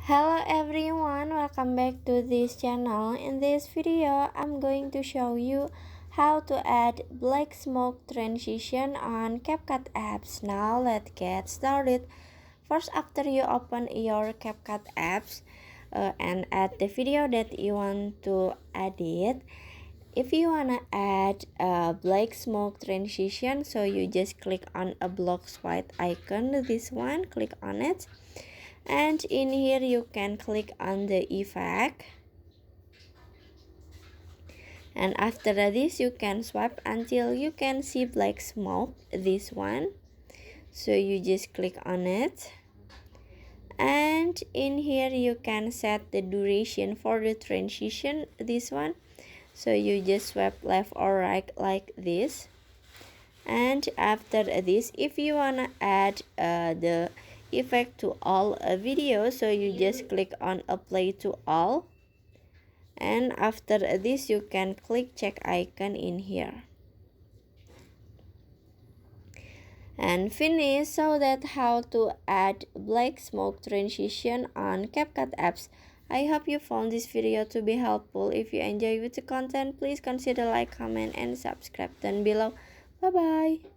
Hello everyone, welcome back to this channel. In this video, I'm going to show you how to add black smoke transition on CapCut apps. Now let's get started. First, after you open your CapCut apps and add the video that you want to edit, if you wanna add a black smoke transition, so you just click on a block white icon, this one, click on it. And in here you can click on the effect, and after this you can swipe until you can see black smoke, this one, so you just click on it. And in here you can set the duration for the transition, this one, so you just swipe left or right like this. And after this, if you wanna add the effect to all videos, so you just click on apply to all, and after this you can click check icon in here and finish. So that how to add black smoke transition on CapCut apps. I hope you found this video to be helpful. If you enjoy with the content, please consider like, comment, and subscribe down below. Bye bye.